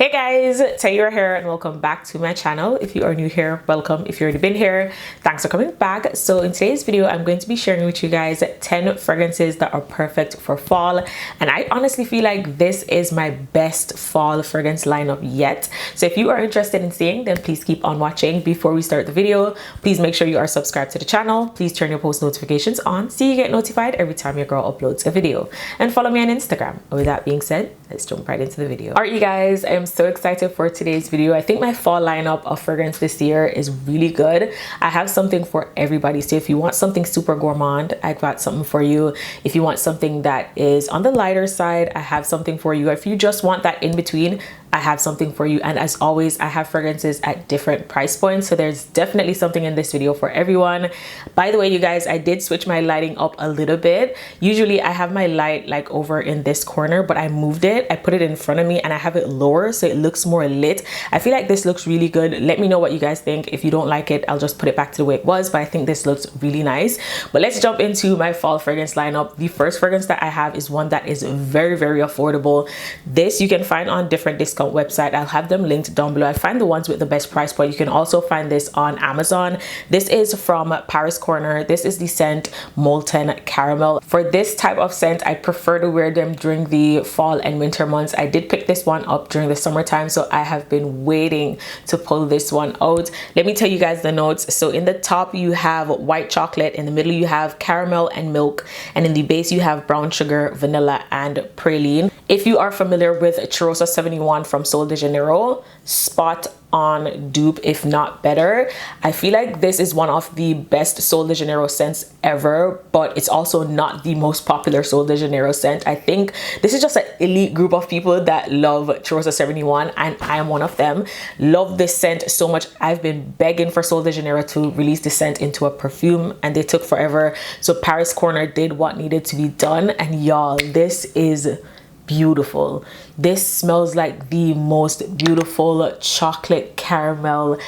Hey guys, Janeiro here and welcome back to my channel. If you are new here, welcome. If you've already been here, thanks for coming back. So in today's video, I'm going to be sharing with you guys 10 fragrances that are perfect for fall. And I honestly feel like this is my best fall fragrance lineup yet. So if you are interested in seeing, then please keep on watching. Before we start the video, please make sure you are subscribed to the channel. Please turn your post notifications on so you get notified every time your girl uploads a video. And follow me on Instagram. And with that being said, let's jump right into the video. All right, you guys, I am so excited for today's video. I think my fall lineup of fragrance this year is really good. I have something for everybody. So if you want something super gourmand, I've got something for you. If you want something that is on the lighter side, I have something for you. If you just want that in between, I have something for you. And as always, I have fragrances at different price points. So there's definitely something in this video for everyone. By the way, you guys, I did switch my lighting up a little bit. Usually I have my light like over in this corner, but I moved it. I put it in front of me and I have it lower so it looks more lit. I feel like this looks really good. Let me know what you guys think. If you don't like it, I'll just put it back to the way it was, but I think this looks really nice. But let's jump into my fall fragrance lineup. The first fragrance that I have is one that is very, very affordable. This you can find on different discount website. I'll have them linked down below. I find the ones with the best price point. You can also find this on Amazon. This is from Paris Corner. This is the scent Molten Caramel. For this type of scent, I prefer to wear them during the fall and winter months. I did pick this one up during the summertime, so I have been waiting to pull this one out. Let me tell you guys the notes. So in the top you have white chocolate, in the middle you have caramel and milk, and in the base you have brown sugar, vanilla, and praline. If you are familiar with Cheirosa 71 from Sol de Janeiro, spot on dupe, if not better. I feel like this is one of the best Sol de Janeiro scents ever, but it's also not the most popular Sol de Janeiro scent. I think this is just an elite group of people that love Cheirosa 71, and I am one of them. Love this scent so much. I've been begging for Sol de Janeiro to release the scent into a perfume, and they took forever. So Paris Corner did what needed to be done, and y'all, this is beautiful. This smells like the most beautiful chocolate caramel,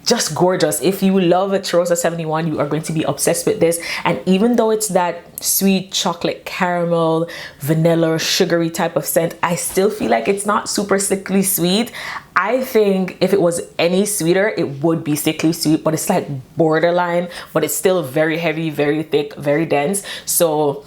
just gorgeous. If you love Cheirosa 71, you are going to be obsessed with this. And even though it's that sweet chocolate caramel, vanilla, sugary type of scent, I still feel like it's not super sickly sweet. I think if it was any sweeter, it would be sickly sweet, but it's like borderline, but it's still very heavy, very thick, very dense. So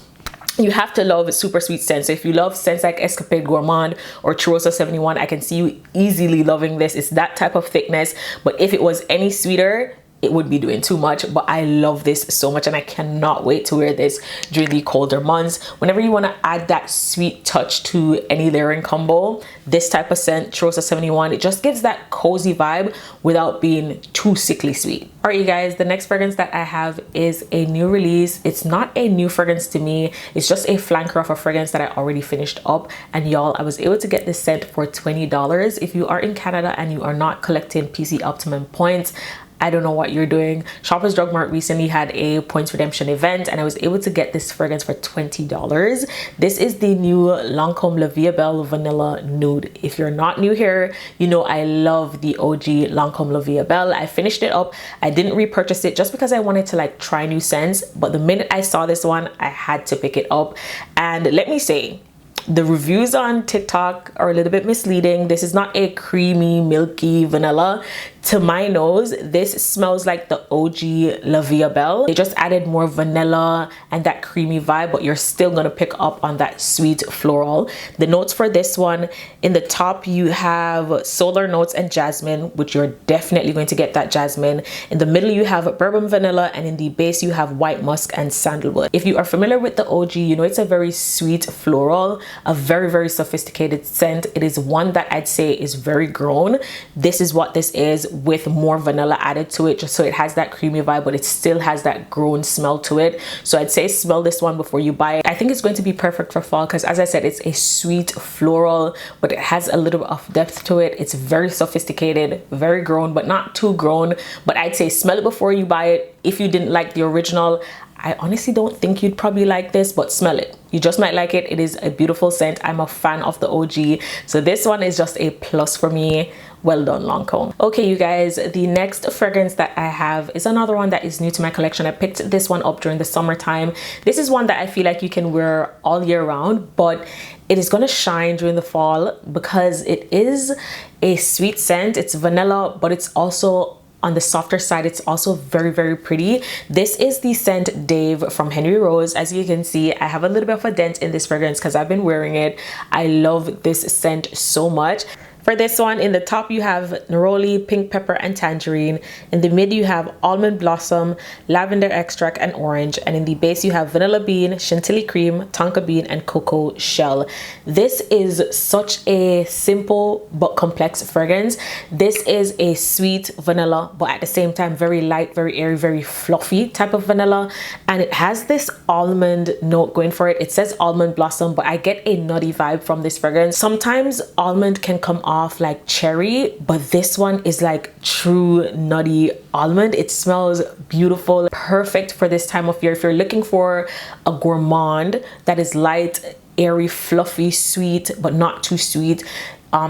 you have to love super sweet scents. So if you love scents like Escapade Gourmand or Cheirosa 71, I can see you easily loving this. It's that type of thickness, but if it was any sweeter, it would be doing too much. But I love this so much and I cannot wait to wear this during the colder months. Whenever you want to add that sweet touch to any layering combo, this type of scent, Cheirosa 71, it just gives that cozy vibe without being too sickly sweet. All right, you guys, the next fragrance that I have is a new release. It's not a new fragrance to me. It's just a flanker of a fragrance that I already finished up. And y'all, I was able to get this scent for $20. If you are in Canada and you are not collecting PC Optimum points, I don't know what you're doing. Shoppers Drug Mart recently had a points redemption event and I was able to get this fragrance for $20. This is the new Loncome Belle Vanilla Nude. If you're not new here, you know I love the OG Loncome Belle. I finished it up. I didn't repurchase it just because I wanted to like try new scents. But the minute I saw this one, I had to pick it up. And let me say, the reviews on TikTok are a little bit misleading. This is not a creamy, milky vanilla. To my nose, this smells like the OG La Vie Belle. They just added more vanilla and that creamy vibe, but you're still gonna pick up on that sweet floral. The notes for this one, in the top you have solar notes and jasmine, which you're definitely going to get that jasmine. In the middle you have bourbon vanilla, and in the base you have white musk and sandalwood. If you are familiar with the OG, you know it's a very sweet floral, a very, very sophisticated scent. It is one that I'd say is very grown. This is what this is, with more vanilla added to it, just so it has that creamy vibe, but it still has that grown smell to it. So I'd say smell this one before you buy it. I think it's going to be perfect for fall because, as I said, it's a sweet floral, but it has a little bit of depth to it. It's very sophisticated, very grown, but not too grown. But I'd say smell it before you buy it. If you didn't like the original, I honestly don't think you'd probably like this, but smell it. You just might like it. It is a beautiful scent. I'm a fan of the OG. So this one is just a plus for me. Well done, Loncome. Okay, you guys, the next fragrance that I have is another one that is new to my collection. I picked this one up during the summertime. This is one that I feel like you can wear all year round, but it is going to shine during the fall because it is a sweet scent. It's vanilla, but it's also on the softer side. It's also very, very pretty. This is the scent Dave from Henry Rose. As you can see, I have a little bit of a dent in this fragrance because I've been wearing it. I love this scent so much. For this one, in the top you have neroli, pink pepper, and tangerine. In the mid you have almond blossom, lavender extract, and orange. And in the base you have vanilla bean, chantilly cream, tonka bean, and cocoa shell. This is such a simple but complex fragrance. This is a sweet vanilla, but at the same time very light, very airy, very fluffy type of vanilla. And it has this almond note going for it. It says almond blossom, but I get a nutty vibe from this fragrance. Sometimes almond can come off like cherry, but this one is like true nutty almond. It smells beautiful, perfect for this time of year. If you're looking for a gourmand that is light, airy, fluffy, sweet, but not too sweet,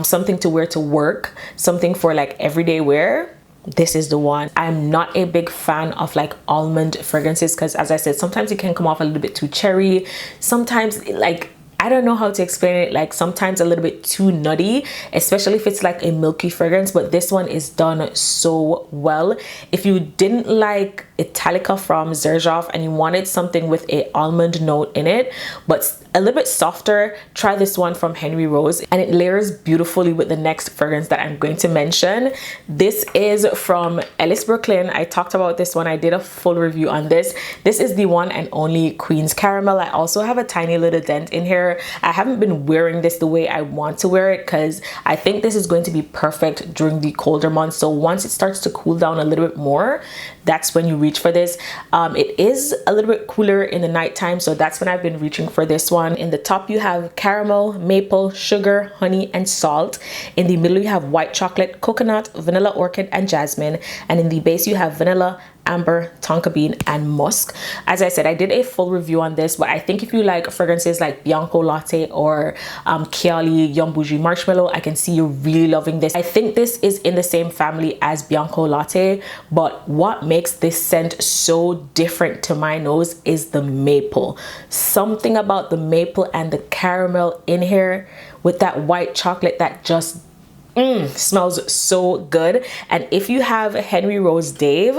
something to wear to work, something for like everyday wear, this is the one. I'm not a big fan of like almond fragrances because, as I said, sometimes it can come off a little bit too cherry. Sometimes like, I don't know how to explain it, like sometimes a little bit too nutty, especially if it's like a milky fragrance, but this one is done so well. If you didn't like Italica from Xerjoff and you wanted something with a almond note in it, but a little bit softer, try this one from Henry Rose, and it layers beautifully with the next fragrance that I'm going to mention. This is from Ellis Brooklyn. I talked about this one. I did a full review on this. This is the one and only Queen's Caramel. I also have a tiny little dent in here. I haven't been wearing this the way I want to wear it because I think this is going to be perfect during the colder months. So once it starts to cool down a little bit more, that's when you reach for this. It is a little bit cooler in the nighttime, so that's when I've been reaching for this one. In the top you have caramel, maple, sugar, honey, and salt. In the middle you have white chocolate, coconut, vanilla orchid, and jasmine. And in the base you have vanilla, amber, tonka bean, and musk. As I said, I did a full review on this, but I think if you like fragrances like Bianco Latte or Kiali Yum Bougie Marshmallow, I can see you really loving this. I think this is in the same family as Bianco Latte, but what makes this scent so different to my nose is the maple. Something about the maple and the caramel in here with that white chocolate that just smells so good. And if you have Henry Rose Dave,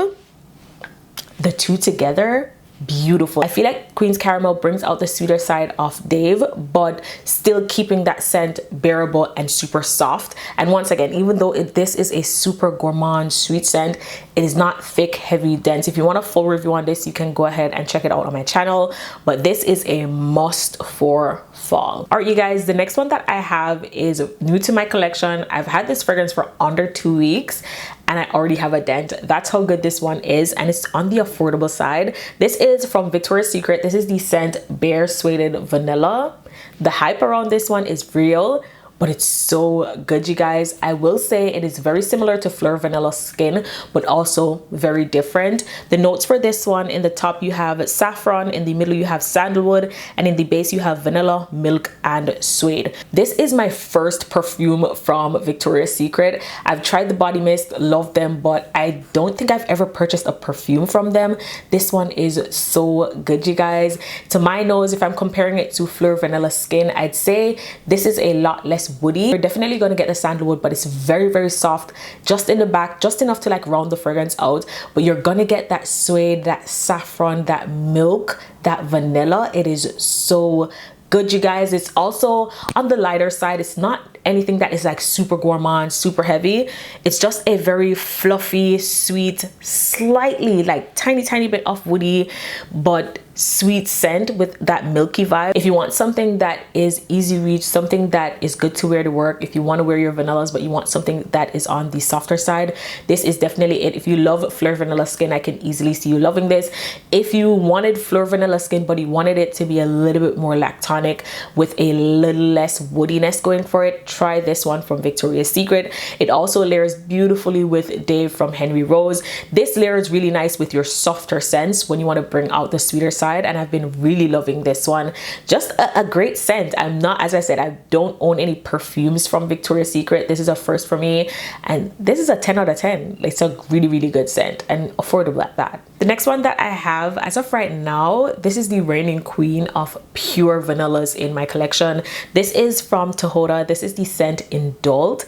the two together, beautiful. I feel like Queen's Caramel brings out the sweeter side of Dave, but still keeping that scent bearable and super soft. And once again, even though this is a super gourmand sweet scent, it is not thick, heavy, dense. If you want a full review on this, you can go ahead and check it out on my channel, but this is a must for fall. All right, you guys, the next one that I have is new to my collection. I've had this fragrance for under 2 weeks and I already have a dent. That's how good this one is, and it's on the affordable side. This is from Victoria's Secret. This is the scent Bare Sueded Vanilla. The hype around this one is real, but it's so good, you guys. I will say it is very similar to Fleur Vanilla Skin, but also very different. The notes for this one, in the top you have saffron, in the middle you have sandalwood, and in the base you have vanilla, milk, and suede. This is my first perfume from Victoria's Secret. I've tried the body mist, love them, but I don't think I've ever purchased a perfume from them. This one is so good, you guys. To my nose, if I'm comparing it to Fleur Vanilla Skin, I'd say this is a lot less woody. You're definitely going to get the sandalwood, but it's very, very soft, just in the back, just enough to like round the fragrance out. But you're gonna get that suede, that saffron, that milk, that vanilla. It is so good, you guys. It's also on the lighter side. It's not anything that is like super gourmand, super heavy. It's just a very fluffy, sweet, slightly like tiny bit of woody, but sweet scent with that milky vibe. If you want something that is easy reach, something that is good to wear to work, if you want to wear your vanillas but you want something that is on the softer side, this is definitely it. If you love fleur vanilla skin, I can easily see you loving this. If you wanted fleur vanilla skin but you wanted it to be a little bit more lactonic with a little less woodiness going for it, try this one from Victoria's Secret. It also layers beautifully with Dave from Henry Rose. This layer is really nice with your softer scents when you want to bring out the sweeter side, and I've been really loving this one. Just a great scent. I'm not, as I said, I don't own any perfumes from Victoria's Secret. This is a first for me, and this is a 10 out of 10. It's a really good scent and affordable at that. The next one that I have as of right now, this is the reigning queen of pure vanillas in my collection. This is from Tihota. This is the scent Indult.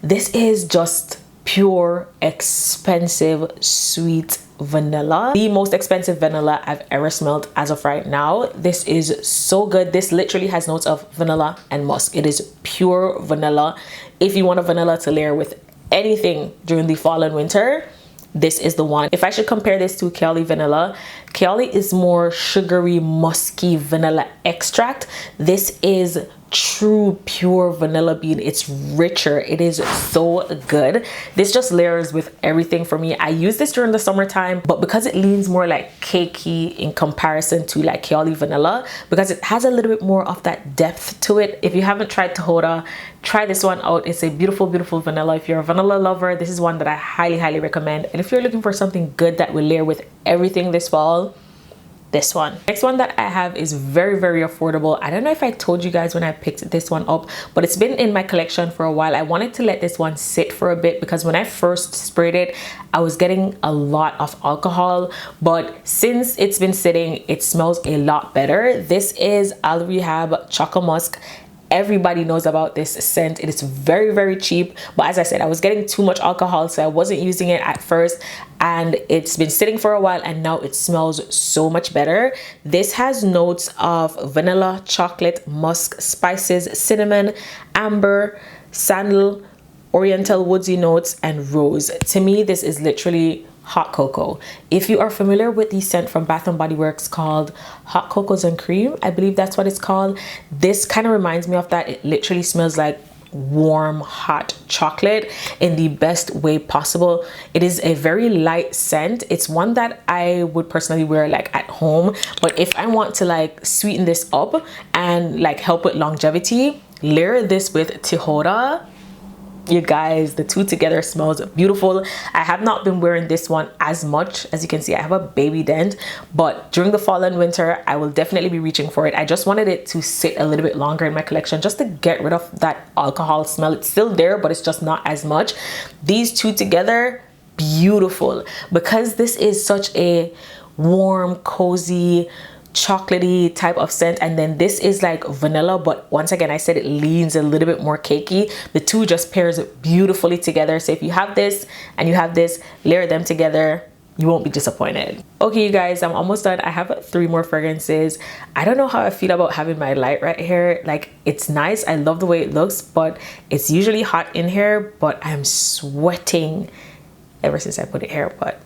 This is just pure, expensive, sweet vanilla. The most expensive vanilla I've ever smelled as of right now. This is so good. This literally has notes of vanilla and musk. It is pure vanilla. If you want a vanilla to layer with anything during the fall and winter, this is the one. If I should compare this to Kayali Vanilla, Kayali is more sugary, musky vanilla extract. This is true pure vanilla bean. It's richer. It is so good. This just layers with everything for me. I use this during the summertime, but because it leans more like cakey in comparison to like Kayali Vanilla, because it has a little bit more of that depth to it. If you haven't tried Tihota, try this one out. It's a beautiful vanilla. If you're a vanilla lover, this is one that I highly recommend. And if you're looking for something good that will layer with everything this fall, this one. Next one that I have is very affordable. I don't know if I told you guys when I picked this one up, but it's been in my collection for a while. I wanted to let this one sit for a bit because when I first sprayed it, I was getting a lot of alcohol, but since it's been sitting, it smells a lot better. This is Al Rehab Choco Musk. Everybody knows about this scent. It is very cheap, but as I said, I was getting too much alcohol, so I wasn't using it at first, and it's been sitting for a while and now it smells so much better. This has notes of vanilla, chocolate, musk, spices, cinnamon, amber, sandal, oriental woodsy notes, and rose. To me, this is literally hot cocoa. If you are familiar with the scent from Bath and Body Works called Hot Cocos and Cream, I believe that's what it's called. This kind of reminds me of that. It literally smells like warm hot chocolate in the best way possible. It is a very light scent. It's one that I would personally wear like at home, but if I want to like sweeten this up and like help with longevity, layer this with Tihota. You guys, the two together smells beautiful. I have not been wearing this one as much. As you can see, I have a baby dent, but during the fall and winter, I will definitely be reaching for it. I just wanted it to sit a little bit longer in my collection just to get rid of that alcohol smell. It's still there, but it's just not as much. These two together, beautiful, because this is such a warm, cozy, chocolatey type of scent, and then this is like vanilla, but once again, I said it leans a little bit more cakey. The two just pairs beautifully together. So if you have this and you have this, layer them together, you won't be disappointed. Okay, you guys, I'm almost done. I have 3 more fragrances. I don't know how I feel about having my light right here. Like, it's nice, I love the way it looks, but it's usually hot in here, but I'm sweating ever since I put it here, but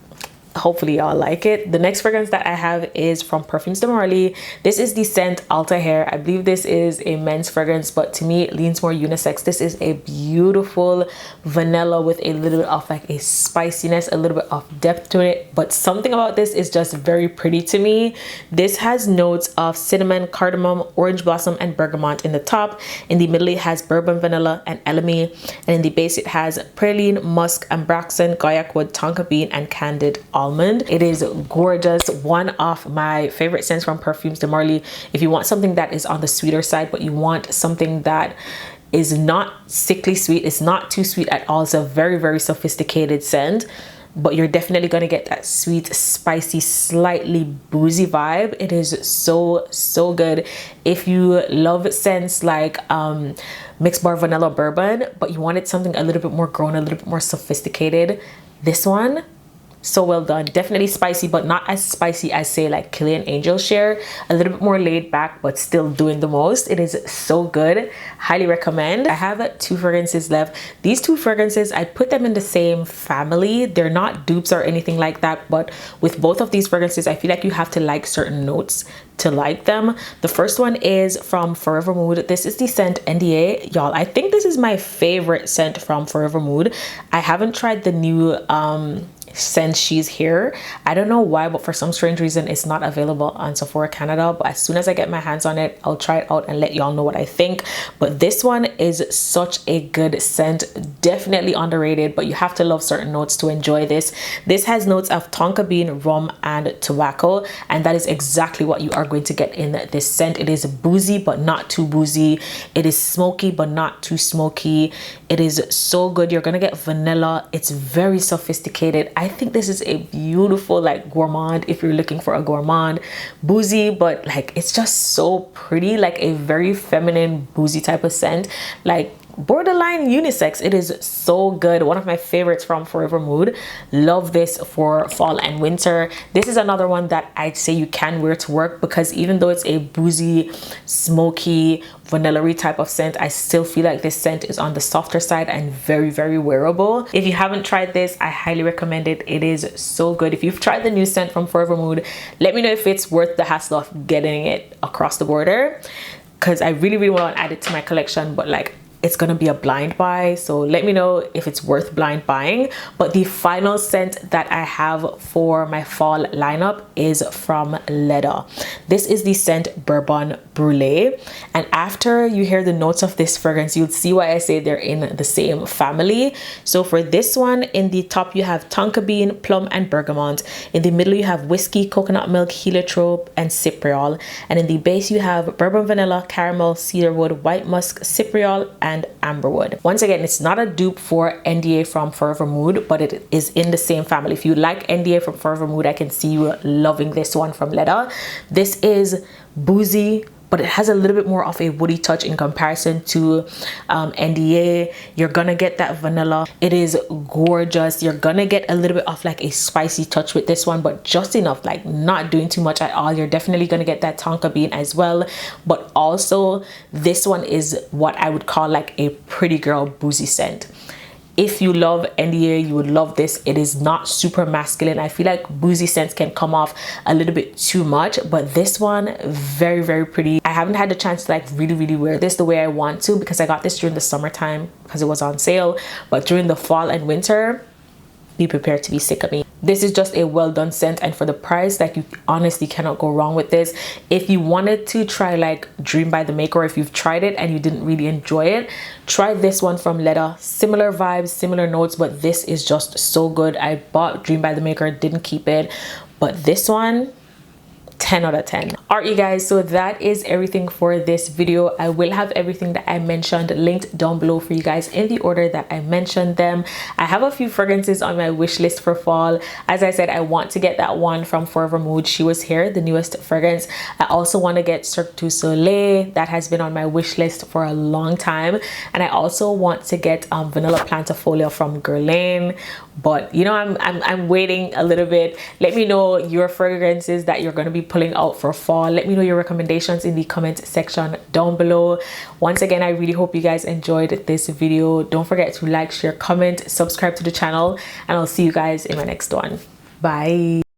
hopefully y'all like it. The next fragrance that I have is from Perfumes Mentioned. This is the scent Althair. I believe this is a men's fragrance, but to me it leans more unisex. This is a beautiful vanilla with a little bit of like a spiciness, a little bit of depth to it, but something about this is just very pretty to me. This has notes of cinnamon, cardamom, orange blossom, and bergamot in the top. In the middle it has bourbon, vanilla, and elemi, and in the base it has praline, musk, ambraxan, guaiac wood, tonka bean, and candied almond. It is gorgeous. One of my favorite scents from Perfumes Mentioned. If you want something that is on the sweeter side, but you want something that is not sickly sweet, it's not too sweet at all, it's a very sophisticated scent, but you're definitely going to get that sweet, spicy, slightly boozy vibe. It is so good. If you love scents like mixed bar vanilla bourbon, but you wanted something a little bit more grown, a little bit more sophisticated, this one, So well done. Definitely spicy, but not as spicy as say like Killian Angel share. A little bit more laid back, but still doing the most. It is so good. Highly recommend. I have 2 fragrances left. These 2 fragrances, I put them in the same family. They're not dupes or anything like that, but with both of these fragrances, I feel like you have to like certain notes to like them. The first one is from Forvr Mood. This is the scent NDA. Y'all, I think this is my favorite scent from Forvr Mood. I haven't tried the new since she's here. I don't know why, but for some strange reason it's not available on Sephora Canada, but as soon as I get my hands on it, I'll try it out and let y'all know what I think. But this one is such a good scent, definitely underrated, but you have to love certain notes to enjoy this. This has notes of tonka bean, rum, and tobacco, and that is exactly what you are going to get in this scent. It is boozy but not too boozy. It is smoky but not too smoky. It is so good. You're gonna get vanilla. It's very sophisticated. I think this is a beautiful like gourmand if you're looking for a gourmand. Boozy, but like it's just so pretty, like a very feminine boozy type of scent, like borderline unisex. It is so good. One of my favorites from Forvr Mood. Love this for fall and winter. This is another one that I'd say you can wear to work, because even though it's a boozy, smoky, vanilla-y type of scent, I still feel like this scent is on the softer side and very, very wearable. If you haven't tried this, I highly recommend it. It is so good. If you've tried the new scent from Forvr Mood, let me know if it's worth the hassle of getting it across the border, because I really, really want to add it to my collection, but like it's gonna be a blind buy, so let me know if it's worth blind buying. But the final scent that I have for my fall lineup is from Ledda. This is the scent Bourbon Brulee, and after you hear the notes of this fragrance, you'll see why I say they're in the same family. So for this one, in the top you have tonka bean, plum, and bergamot. In the middle you have whiskey, coconut milk, heliotrope, and cypriol, and in the base you have bourbon, vanilla, caramel, cedarwood, white musk, cypriol, and amberwood. Once again, it's not a dupe for NDA from Forvr Mood, but it is in the same family. If you like NDA from Forvr Mood, I can see you loving this one from Ledda. This is boozy, but it has a little bit more of a woody touch in comparison to NDA. You're gonna get that vanilla. It is gorgeous. You're gonna get a little bit of like a spicy touch with this one, but just enough, like not doing too much at all. You're definitely gonna get that tonka bean as well, but also this one is what I would call like a pretty girl boozy scent. If you love NDA, you would love this. It is not super masculine. I feel like boozy scents can come off a little bit too much, but this one, very, very pretty. I haven't had the chance to like really wear this the way I want to, because I got this during the summertime because it was on sale, but during the fall and winter, be prepared to be sick of me. This is just a well done scent, and for the price, like you honestly cannot go wrong with this. If you wanted to try like Dream by the Maker, or if you've tried it and you didn't really enjoy it, try this one from Ledda. Similar vibes, similar notes, but this is just so good. I bought Dream by the Maker, didn't keep it, but this one, 10 out of 10. All right, you guys, so that is everything for this video. I will have everything that I mentioned linked down below for you guys in the order that I mentioned them. I have a few fragrances on my wish list for fall. As I said, I want to get that one from Forvr Mood She Was Here, the newest fragrance. I also want to get Cirque du Soleil. That has been on my wish list for a long time. And I also want to get Vanilla Planifolia from Guerlain, but you know, I'm waiting a little bit. Let me know your fragrances that you're going to be pulling out for fall. Let me know your recommendations in the comment section down below. Once again, I really hope you guys enjoyed this video. Don't forget to like, share, comment, subscribe to the channel, and I'll see you guys in my next one. Bye.